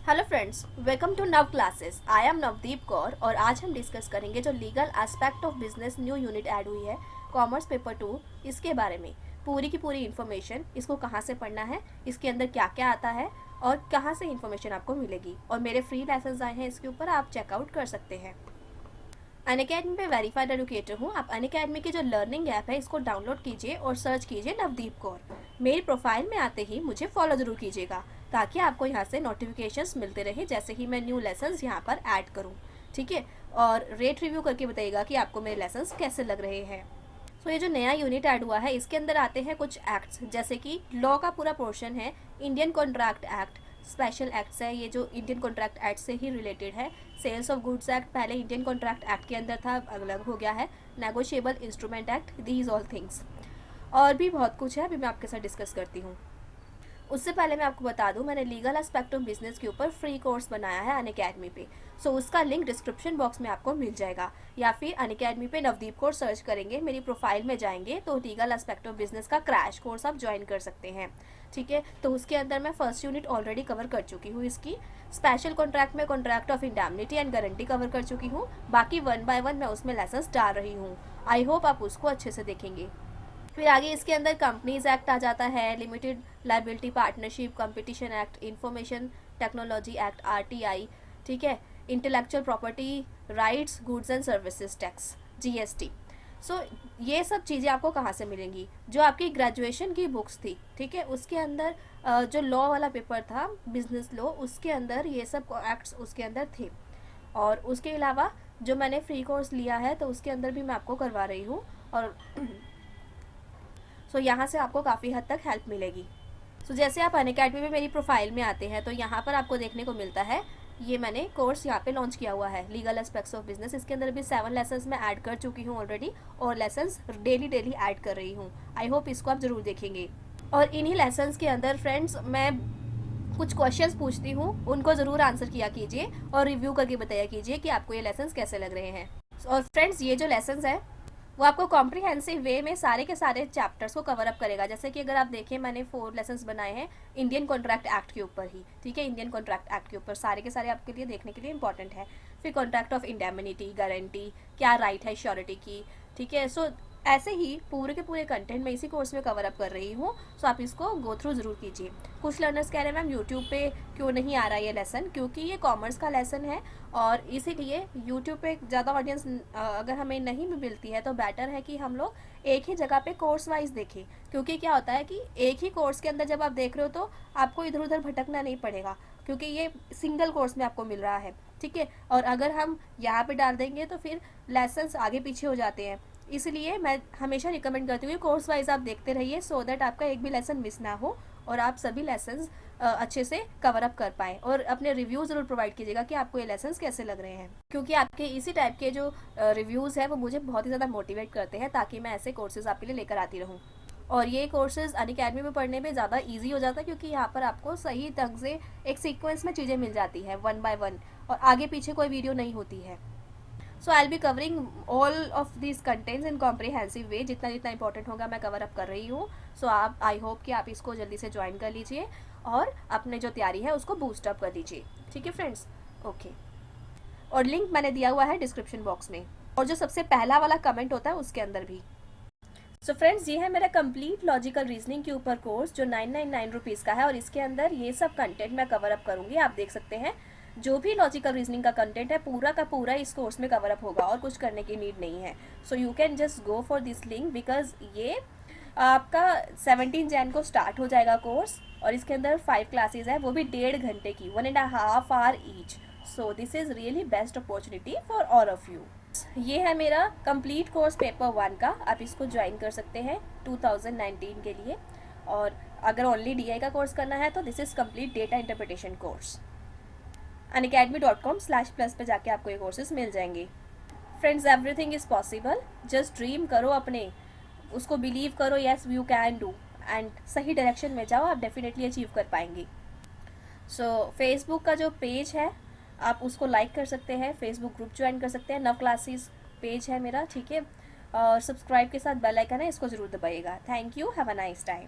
Hello friends, welcome to नव classes. I am Navdeep Kaur और आज हम डिस्कस करेंगे जो legal aspect of business new unit add हुई है कॉमर्स पेपर 2, इसके बारे में पूरी की पूरी इन्फॉर्मेशन। इसको कहाँ से पढ़ना है, इसके अंदर क्या क्या आता है और कहाँ से इन्फॉर्मेशन आपको मिलेगी, और मेरे फ्री लेसन्स आए हैं इसके ऊपर, आप चेकआउट कर सकते हैं। अनअकैडमी पे वेरीफाइड एडुकेटर हूँ। आप अनअकैडमी की जो लर्निंग ऐप है इसको डाउनलोड कीजिए और सर्च कीजिए नवदीप कौर। मेरी प्रोफाइल में आते ही मुझे फॉलो जरूर कीजिएगा ताकि आपको यहाँ से नोटिफिकेशंस मिलते रहे जैसे ही मैं न्यू लेसन्स यहाँ पर ऐड करूँ। ठीक है, और रेट रिव्यू करके बताइएगा कि आपको मेरे लेसन्स कैसे लग रहे हैं। तो ये जो नया यूनिट ऐड हुआ है इसके अंदर आते हैं कुछ एक्ट्स, जैसे कि लॉ का पूरा पोर्शन है। Indian contract act, special acts है ये जो इंडियन कॉन्ट्रैक्ट एक्ट से ही रिलेटेड है। सेल्स ऑफ गुड्स एक्ट पहले इंडियन कॉन्ट्रैक्ट एक्ट के अंदर था, अलग हो गया है। Negotiable instrument act, these all things. और भी बहुत कुछ है, अभी मैं आपके साथ डिस्कस करती हूँ। उससे पहले मैं आपको बता दूं, मैंने लीगल एस्पेक्ट ऑफ बिजनेस के ऊपर फ्री कोर्स बनाया है अनअकैडमी पे। सो उसका लिंक डिस्क्रिप्शन बॉक्स में आपको मिल जाएगा, या फिर अनअकैडमी पे नवदीप कोर्स सर्च करेंगे, मेरी प्रोफाइल में जाएंगे तो लीगल एस्पेक्ट ऑफ बिजनेस का क्रैश कोर्स आप ज्वाइन कर सकते हैं। ठीक है, तो उसके अंदर मैं फर्स्ट यूनिट ऑलरेडी कवर कर चुकी हूँ। इसकी स्पेशल कॉन्ट्रैक्ट में contract of indemnity and guarantee cover कर चुकी हूँ। बाकी 1 बाय 1 मैं उसमें लेसन्स डाल रही हूँ। आई होप आप उसको अच्छे से देखेंगे। फिर आगे इसके अंदर कंपनीज एक्ट आ जाता है, limited liability partnership competition act, information technology act RTI, ठीक है, intellectual property rights, goods and services tax GST. So ये सब चीज़ें आपको कहाँ से मिलेंगी, जो आपकी ग्रेजुएशन की बुक्स थी, ठीक है, उसके अंदर जो लॉ वाला पेपर था बिजनेस लॉ, उसके अंदर ये सब एक्ट्स उसके अंदर थे। और उसके अलावा जो मैंने फ्री कोर्स लिया है तो उसके अंदर भी मैं आपको करवा रही हूँ, और सो यहाँ से आपको काफ़ी हद तक हेल्प मिलेगी। सो जैसे आप अनअकैडमी में मेरी प्रोफाइल में आते हैं तो यहाँ पर आपको देखने को मिलता है ये मैंने कोर्स यहाँ पे लॉन्च किया हुआ है, लीगल एस्पेक्ट्स ऑफ बिजनेस। इसके अंदर भी 7 लेसन्स मैं ऐड कर चुकी हूँ ऑलरेडी, और लेसन्स डेली ऐड कर रही हूँ। आई होप इसको आप ज़रूर देखेंगे। और इन्हीं लेसन्स के अंदर फ्रेंड्स मैं कुछ क्वेश्चंस पूछती हूँ, उनको ज़रूर आंसर किया कीजिए और रिव्यू करके बताया कीजिए कि आपको ये लेसन्स कैसे लग रहे हैं। और फ्रेंड्स ये जो लेसन्स है वो आपको कॉम्प्रिहेंसिव वे में सारे के सारे चैप्टर्स को कवर अप करेगा। जैसे कि अगर आप देखें, मैंने 4 लेसन्स बनाए हैं इंडियन कॉन्ट्रैक्ट एक्ट के ऊपर ही। ठीक है, इंडियन कॉन्ट्रैक्ट एक्ट के ऊपर सारे के सारे आपके लिए देखने के लिए इंपॉर्टेंट है। फिर कॉन्ट्रैक्ट ऑफ इंडेमनिटी, गारंटी, क्या राइट है श्योरिटी की। ठीक है, सो ऐसे ही पूरे के पूरे कंटेंट मैं इसी कोर्स में कवर अप कर रही हूँ। सो आप इसको गो थ्रू ज़रूर कीजिए। कुछ लर्नर्स कह रहे हैं मैम यूट्यूब पे क्यों नहीं आ रहा ये लेसन, क्योंकि ये कॉमर्स का लेसन है और इसीलिए यूट्यूब पे ज़्यादा ऑडियंस अगर हमें नहीं भी मिलती है तो बेटर है कि हम लोग एक ही जगह पे कोर्स वाइज देखें। क्योंकि क्या होता है कि एक ही कोर्स के अंदर जब आप देख रहे हो तो आपको इधर उधर भटकना नहीं पड़ेगा, क्योंकि ये सिंगल कोर्स में आपको मिल रहा है। ठीक है, और अगर हम यहाँ पे डाल देंगे तो फिर लेसन्स आगे पीछे हो जाते हैं। इसलिए मैं हमेशा रिकमेंड करती हूँ कोर्स वाइज आप देखते रहिए, सो दैट आपका एक भी लेसन मिस ना हो और आप सभी लेसन्स अच्छे से कवर अप कर पाएँ। और अपने रिव्यू ज़रूर प्रोवाइड कीजिएगा कि आपको ये लेसन्स कैसे लग रहे हैं, क्योंकि आपके इसी टाइप के जो रिव्यूज़ है वो मुझे बहुत ही ज़्यादा मोटिवेट करते हैं ताकि मैं ऐसे कोर्सेज़ आपके लिए लेकर आती रहूँ। और ये कोर्सेज अनअकैडमी में पढ़ने में ज़्यादा ईजी हो जाता है, क्योंकि यहाँ पर आपको सही ढंग से एक सीक्वेंस में चीज़ें मिल जाती है 1 बाय 1, और आगे पीछे कोई वीडियो नहीं होती है। So I will be covering all of this contents in comprehensive way, जितना जितना इंपॉर्टेंट होगा मैं कवर अप कर रही हूँ। सो आप, आई होप कि आप इसको जल्दी से ज्वाइन कर लीजिए और अपने जो तैयारी है उसको बूस्ट अप कर लीजिए। ठीक है फ्रेंड्स, ओके। और लिंक मैंने दिया हुआ है डिस्क्रिप्शन बॉक्स में, और जो सबसे पहला वाला कमेंट होता है उसके अंदर भी। सो फ्रेंड्स, ये है मेरा कंप्लीट लॉजिकल रीजनिंग के ऊपर कोर्स जो 999 रुपीज़ का है, और इसके अंदर ये सब कंटेंट मैं कवर अप करूँगी। आप देख सकते हैं जो भी लॉजिकल रीजनिंग का कंटेंट है पूरा का पूरा इस कोर्स में कवर अप होगा, और कुछ करने की नीड नहीं है। So you can just go for this link, because ये आपका 17 जैन को स्टार्ट हो जाएगा कोर्स, और इसके अंदर 5 क्लासेज है, वो भी 1.5 घंटे की, 1.5 hour each. So this is really best opportunity for all of you. ये है मेरा कंप्लीट कोर्स पेपर 1 का, आप इसको ज्वाइन कर सकते हैं 2019 के लिए। और अगर ओनली डीआई का कोर्स करना है तो this is complete data interpretation course. unacademy.com/plus पे जाके आपको ये कोर्सेज मिल जाएंगे। Friends, everything is possible, just dream करो अपने, उसको बिलीव करो, yes you can do, and सही डायरेक्शन में जाओ, आप डेफिनेटली अचीव कर पाएंगे। सो फेसबुक का जो पेज है आप उसको लाइक कर सकते हैं, फेसबुक ग्रुप ज्वाइन कर सकते हैं, नव क्लासेस पेज है मेरा। ठीक है, और सब्सक्राइब के साथ बेल आइकन है, इसको ज़रूर दबाइएगा। Thank you, have a nice time.